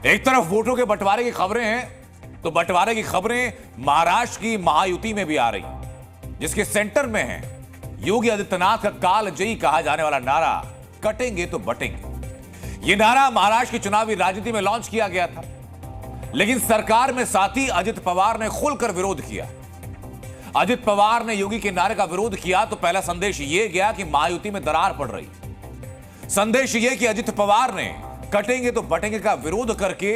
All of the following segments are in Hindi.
एक तरफ वोटों के बंटवारे की खबरें हैं तो बंटवारे की खबरें महाराष्ट्र की महायुति में भी आ रही, जिसके सेंटर में है योगी आदित्यनाथ का कालजयी कहा जाने वाला नारा, कटेंगे तो बटेंगे। यह नारा महाराष्ट्र की चुनावी राजनीति में लॉन्च किया गया था, लेकिन सरकार में साथी अजित पवार ने खुलकर विरोध किया। अजित पवार ने योगी के नारे का विरोध किया तो पहला संदेश यह गया कि महायुति में दरार पड़ रही। संदेश यह कि अजित पवार ने कटेंगे तो बटेंगे का विरोध करके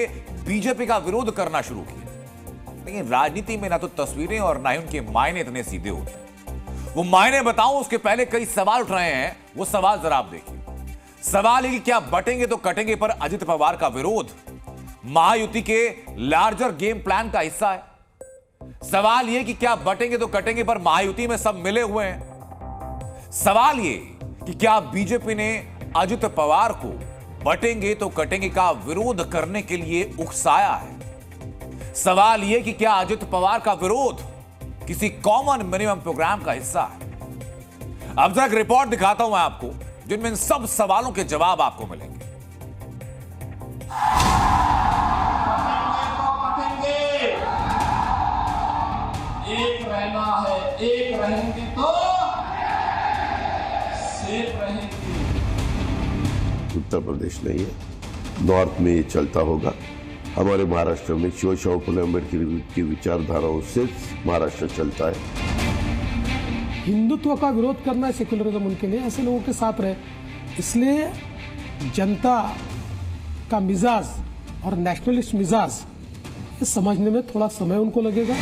बीजेपी का विरोध करना शुरू किया। लेकिन राजनीति में ना तो तस्वीरें और ना ही उनके मायने इतने सीधे होते हैं। वो मायने बताऊं उसके पहले कई सवाल उठ रहे हैं, वो सवाल जरा आप देखिए। सवाल है कि क्या बटेंगे तो कटेंगे पर अजित पवार का विरोध महायुति के लार्जर गेम प्लान का हिस्सा है? सवाल यह कि क्या बटेंगे तो कटेंगे पर महायुति में सब मिले हुए हैं? सवाल यह कि क्या बीजेपी ने अजित पवार को बटेंगे तो कटेंगे का विरोध करने के लिए उकसाया है? सवाल यह कि क्या अजित पवार का विरोध किसी कॉमन मिनिमम प्रोग्राम का हिस्सा है? अब तक रिपोर्ट दिखाता हूं मैं आपको, जिनमें इन सब सवालों के जवाब आपको मिलेंगे। एक रहना है, एक रहेंगे तो सेफ रहेंगे। उत्तर प्रदेश नहीं है, नॉर्थ में ये चलता होगा। हमारे महाराष्ट्र में शिवशाहू फुले अम्बेडकर की विचारधाराओं से महाराष्ट्र चलता है। हिंदुत्व का विरोध करना है सेक्युलरिज्म उनके लिए, ऐसे लोगों के साथ रहे। इसलिए जनता का मिजाज और नेशनलिस्ट मिजाज ये समझने में थोड़ा समय उनको लगेगा।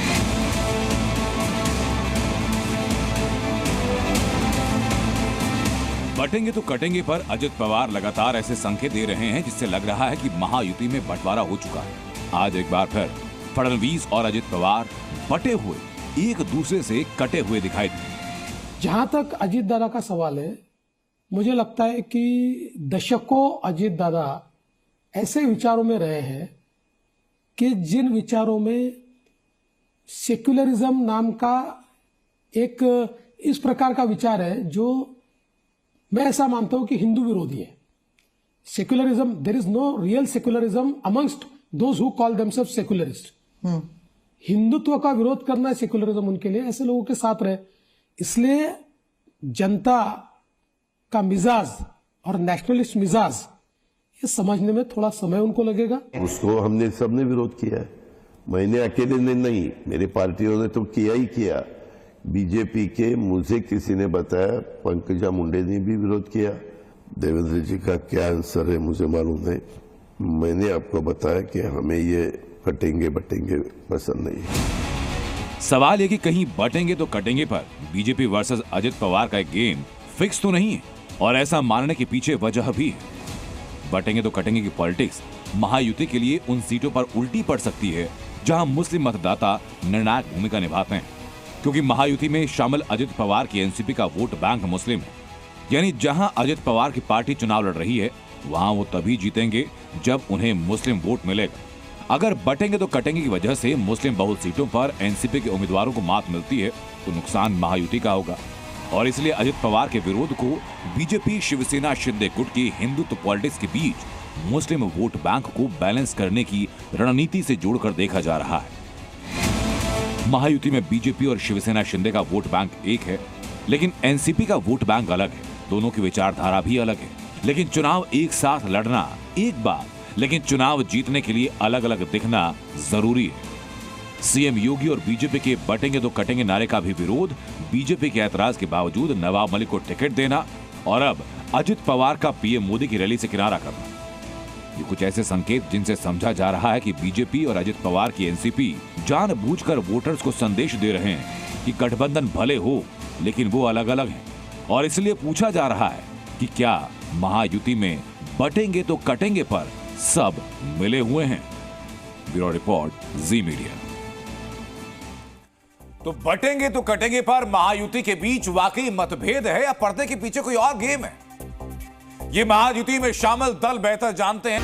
बटेंगे तो कटेंगे पर अजित पवार लगातार ऐसे संकेत दे रहे हैं जिससे लग रहा है कि महायुति में बंटवारा हो चुका है। आज एक बार फिर फडणवीस और अजित पवार बटे हुए एक दूसरे से कटे हुए दिखाई दिए। जहां तक अजित दादा का सवाल है, मुझे लगता है कि दशकों अजित दादा ऐसे विचारों में रहे हैं कि जिन विचारों में सेक्युलरिज्म नाम का एक इस प्रकार का विचार है जो मैं ऐसा मानता हूं कि हिंदू विरोधी है। Secularism, there is no real secularism amongst those who call themselves secularist. Hindutva का विरोध करना है सेक्युलरिज्म उनके लिए, ऐसे लोगों के साथ रहे। इसलिए जनता का मिजाज और नेशनलिस्ट मिजाज ये समझने में थोड़ा समय उनको लगेगा। उसको हमने सबने विरोध किया है, मैंने अकेले ने नहीं, मेरी पार्टियों ने तो किया ही किया। बीजेपी के मुझे किसी ने बताया, पंकजा मुंडे ने भी विरोध किया। देवेंद्र जी का क्या आंसर है मुझे मालूम नहीं। मैंने आपको बताया कि हमें ये कटेंगे बटेंगे पसंद नहीं है। सवाल ये कि कहीं बटेंगे तो कटेंगे पर बीजेपी वर्सेस अजित पवार का एक गेम फिक्स तो नहीं है, और ऐसा मानने के पीछे वजह भी है। बटेंगे तो कटेंगे की पॉलिटिक्स महायुति के लिए उन सीटों पर उल्टी पड़ सकती है जहां मुस्लिम मतदाता निर्णायक भूमिका निभाते हैं, क्योंकि महायुति में शामिल अजित पवार की एनसीपी का वोट बैंक मुस्लिम है। यानी जहां अजित पवार की पार्टी चुनाव लड़ रही है वहां वो तभी जीतेंगे जब उन्हें मुस्लिम वोट मिलेगा। अगर बटेंगे तो कटेंगे की वजह से मुस्लिम बहुल सीटों पर एनसीपी के उम्मीदवारों को मात मिलती है तो नुकसान महायुति का होगा, और इसलिए अजित पवार के विरोध को बीजेपी शिवसेना शिंदे गुट की हिंदुत्व पॉलिटिक्स के बीच मुस्लिम वोट बैंक को बैलेंस करने की रणनीति से जोड़कर देखा जा रहा है। महायुति में बीजेपी और शिवसेना शिंदे का वोट बैंक एक है, लेकिन एनसीपी का वोट बैंक अलग है। दोनों की विचारधारा भी अलग है, लेकिन चुनाव एक साथ लड़ना एक बात, लेकिन चुनाव जीतने के लिए अलग अलग दिखना जरूरी है। सीएम योगी और बीजेपी के बटेंगे तो कटेंगे नारे का भी विरोध, बीजेपी के ऐतराज के बावजूद नवाब मलिक को टिकट देना और अब अजित पवार का पीएम मोदी की रैली से किनारा करना, ये कुछ ऐसे संकेत जिनसे समझा जा रहा है कि बीजेपी और अजित पवार की एनसीपी जानबूझकर वोटर्स को संदेश दे रहे हैं कि गठबंधन भले हो लेकिन वो अलग अलग हैं, और इसलिए पूछा जा रहा है कि क्या महायुति में बटेंगे तो कटेंगे पर सब मिले हुए हैं। ब्यूरो रिपोर्ट, जी मीडिया। तो बटेंगे तो कटेंगे पर महायुति के बीच वाकई मतभेद है या पर्दे के पीछे कोई और गेम है? ये महायुति में शामिल दल बेहतर जानते हैं।